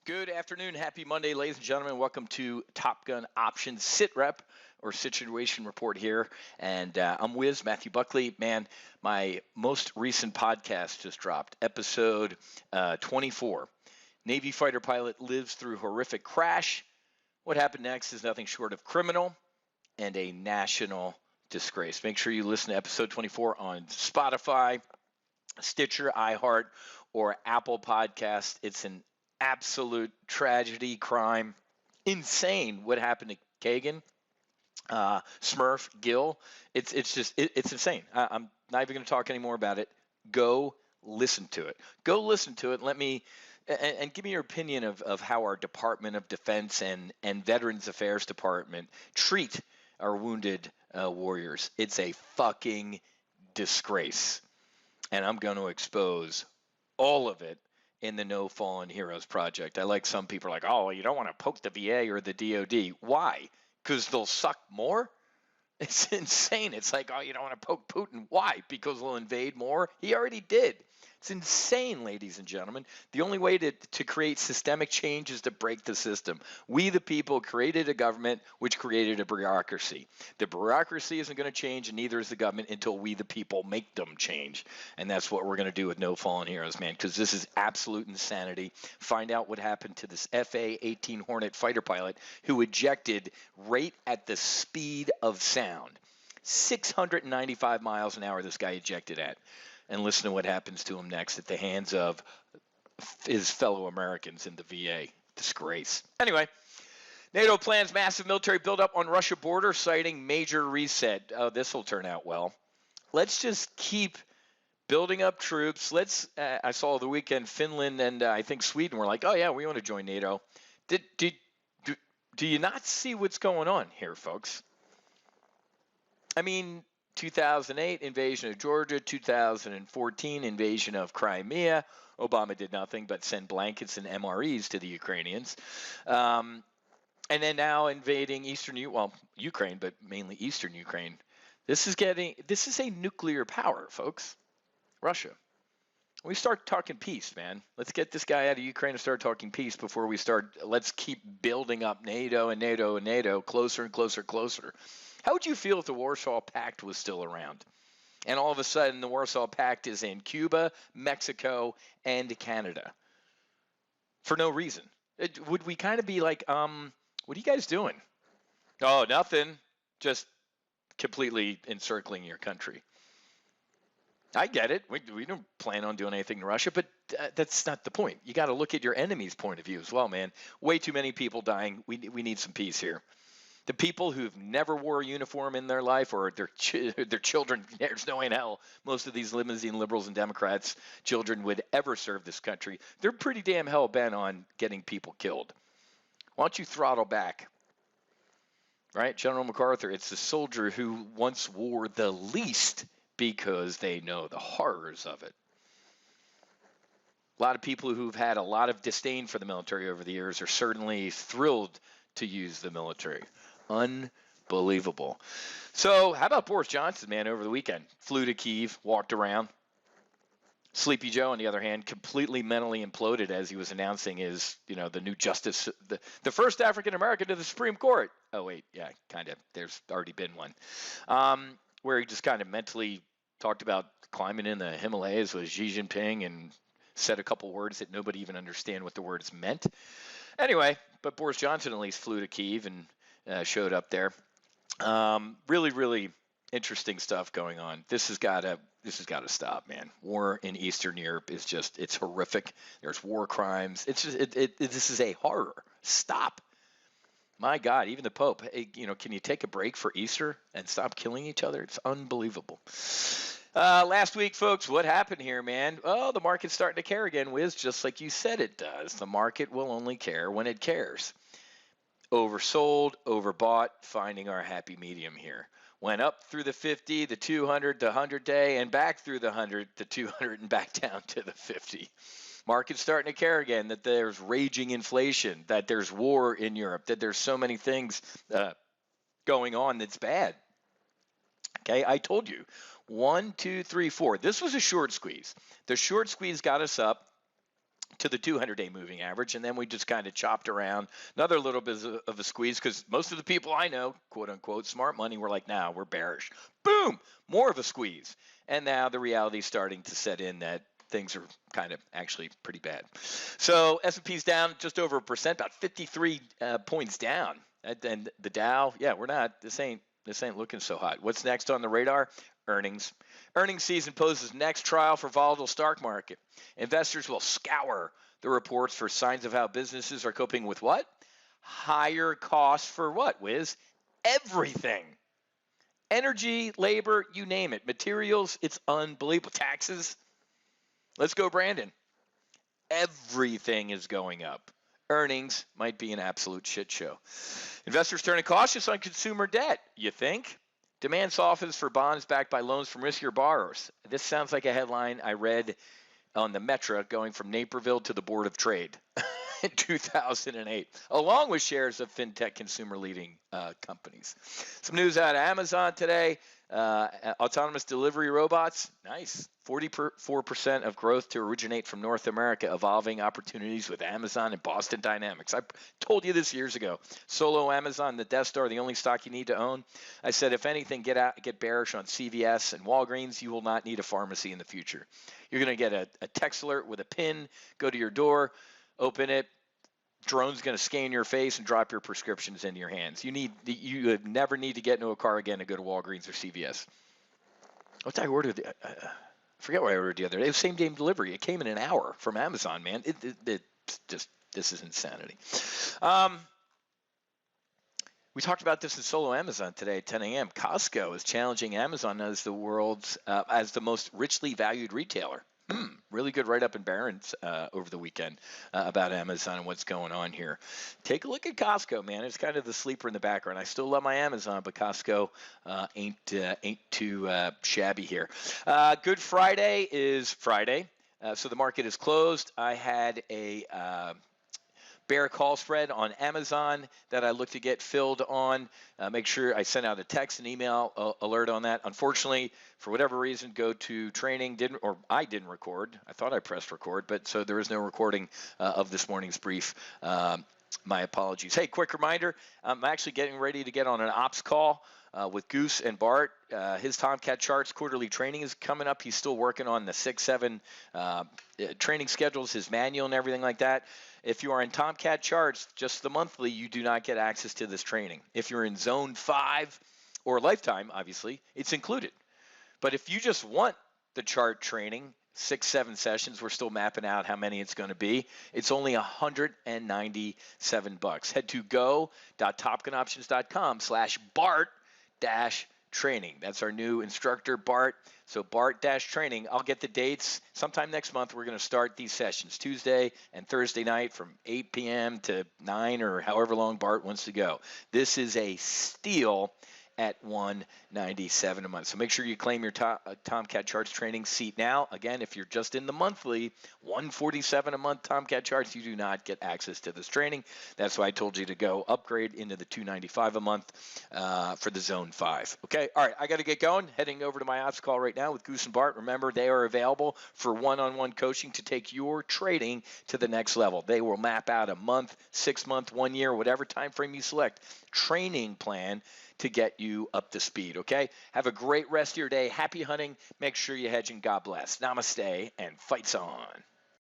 Good afternoon. Happy Monday, ladies and gentlemen. Welcome to Top Gun Options SITREP or Situation Report here. And I'm Wiz, Matthew Buckley. Man, my most recent podcast just dropped, episode 24. Navy fighter pilot lives through horrific crash. What happened next is nothing short of criminal and a national disgrace. Make sure you listen to episode 24 on Spotify, Stitcher, iHeart, or Apple Podcast. It's an absolute tragedy, crime, insane what happened to Kagan, Smurf, Gill. It's insane. I'm not even going to talk anymore about it. Go listen to it. Go listen to it. Let me and give me your opinion of how our Department of Defense and Veterans Affairs Department treat our wounded warriors. It's a fucking disgrace, and I'm going to expose all of it in the No Fallen Heroes project. I like some people are like, oh, you don't want to poke the VA or the DOD. Why? Because they'll suck more? It's insane. It's like, oh, you don't want to poke Putin. Why? Because he'll invade more? He already did. It's insane, ladies and gentlemen. The only way to create systemic change is to break the system. We, the people, created a government which created a bureaucracy. The bureaucracy isn't going to change, and neither is the government until we, the people, make them change. And that's what we're going to do with No Fallen Heroes, man, because this is absolute insanity. Find out what happened to this FA-18 Hornet fighter pilot who ejected right at the speed of sound. 695 miles an hour this guy ejected at. And listen to what happens to him next at the hands of his fellow Americans in the VA. Disgrace. Anyway, NATO plans massive military buildup on Russia border, citing major reset. Oh, this will turn out well. Let's just keep building up troops. I saw the weekend Finland and I think Sweden were like, oh, yeah, we want to join NATO. Do you not see what's going on here, folks? I mean, 2008 invasion of Georgia, 2014 invasion of Crimea. Obama did nothing but send blankets and MREs to the Ukrainians. And then now invading Ukraine, but mainly eastern Ukraine. This is a nuclear power, folks. Russia. We start talking peace, man. Let's get this guy out of Ukraine and start talking peace before we let's keep building up NATO and NATO and NATO closer and closer and closer. How would you feel if the Warsaw Pact was still around? And all of a sudden the Warsaw Pact is in Cuba, Mexico, and Canada. For no reason. Would we kind of be like, what are you guys doing? Oh, nothing. Just completely encircling your country. I get it. We don't plan on doing anything to Russia, but that's not the point. You got to look at your enemy's point of view as well, man. Way too many people dying. We need some peace here. The people who've never wore a uniform in their life or their children, there's no way in hell most of these limousine liberals and Democrats' children would ever serve this country. They're pretty damn hell-bent on getting people killed. Why don't you throttle back? Right? General MacArthur, it's the soldier who once wore the least because they know the horrors of it. A lot of people who've had a lot of disdain for the military over the years are certainly thrilled to use the military. Unbelievable. So how about Boris Johnson, man, over the weekend? Flew to Kyiv, walked around. Sleepy Joe, on the other hand, completely mentally imploded as he was announcing his, the new justice, the first African-American to the Supreme Court. Oh, wait, yeah, kind of. There's already been one. Where he just kind of mentally talked about climbing in the Himalayas with Xi Jinping and said a couple words that nobody even understand what the words meant. Anyway, but Boris Johnson at least flew to Kyiv and showed up there. Really, really interesting stuff going on. This has got to stop, man. War in Eastern Europe is it's horrific. There's war crimes. This is a horror. Stop. My God, even the Pope, can you take a break for Easter and stop killing each other? It's unbelievable. Last week, folks, what happened here, man? Oh, the market's starting to care again, Wiz, just like you said it does. The market will only care when it cares. Oversold, overbought, finding our happy medium here. Went up through the 50, the 200, the 100-day, and back through the 100, the 200, and back down to the 50. Market's starting to care again that there's raging inflation, that there's war in Europe, that there's so many things going on that's bad. Okay, I told you. 1, 2, 3, 4. This was a short squeeze. The short squeeze got us up to the 200-day moving average, and then we just kind of chopped around another little bit of a squeeze because most of the people I know, quote unquote, smart money, were like, nah, we're bearish. Boom, more of a squeeze. And now the reality is starting to set in that things are kind of actually pretty bad. So S&P's down just over 1%, about 53 points down. And the Dow, yeah, this ain't looking so hot. What's next on the radar? Earnings. Earnings season poses next trial for volatile stock market. Investors will scour the reports for signs of how businesses are coping with what? Higher costs for what, Wiz? Everything. Energy, labor, you name it. Materials, it's unbelievable. Taxes. Let's go, Brandon. Everything is going up. Earnings might be an absolute shit show. Investors turning cautious on consumer debt, you think? Demand softens for bonds backed by loans from riskier borrowers. This sounds like a headline I read on the Metro going from Naperville to the Board of Trade in 2008, along with shares of fintech consumer leading companies. Some news out of Amazon today. Autonomous delivery robots, nice. 44% of growth to originate from North America, evolving opportunities with Amazon and Boston Dynamics. I told you this years ago. Solo Amazon, the Death Star, the only stock you need to own. I said, if anything, get bearish on CVS and Walgreens. You will not need a pharmacy in the future. You're going to get a text alert with a pin, go to your door, open it. Drone's going to scan your face and drop your prescriptions into your hands. You never need to get into a car again to go to Walgreens or CVS. What did I order? I forget what I ordered the other day. It was same day delivery. It came in an hour from Amazon, man. This is insanity. We talked about this in Solo Amazon today at 10 a.m. Costco is challenging Amazon as the world's as the most richly valued retailer. Really good write-up in Barron's over the weekend about Amazon and what's going on here. Take a look at Costco, man. It's kind of the sleeper in the background. I still love my Amazon, but Costco ain't too shabby here. Good Friday is Friday, so the market is closed. I had a bear call spread on Amazon that I look to get filled on. Make sure I sent out a text and email alert on that. Unfortunately, for whatever reason, go to training I didn't record. I thought I pressed record, but so there is no recording of this morning's brief. My apologies. Hey, quick reminder, I'm actually getting ready to get on an ops call with Goose and Bart. His Tomcat Charts quarterly training is coming up. He's still working on the 6-7 training schedules, his manual and everything like that. If you are in Tomcat Charts, just the monthly, you do not get access to this training. If you're in Zone 5 or Lifetime, obviously, it's included. But if you just want the chart training, 6-7 sessions, we're still mapping out how many it's going to be. It's only $197. Head to go.topgunoptions.com/Bart-training. That's our new instructor, Bart. So Bart-training. I'll get the dates. Sometime next month, we're going to start these sessions, Tuesday and Thursday night from 8 p.m. to 9 or however long Bart wants to go. This is a steal at $197 a month. So make sure you claim your Tomcat Charts training seat now. Again, if you're just in the monthly, $147 a month Tomcat Charts, you do not get access to this training. That's why I told you to go upgrade into the $295 a month for the Zone 5. Okay, all right, I got to get going. Heading over to my ops call right now with Goose and Bart. Remember, they are available for one-on-one coaching to take your trading to the next level. They will map out a month, 6 month, 1 year, whatever time frame you select, training plan to get you up to speed, okay? Have a great rest of your day. Happy hunting. Make sure you hedge and God bless. Namaste and fights on.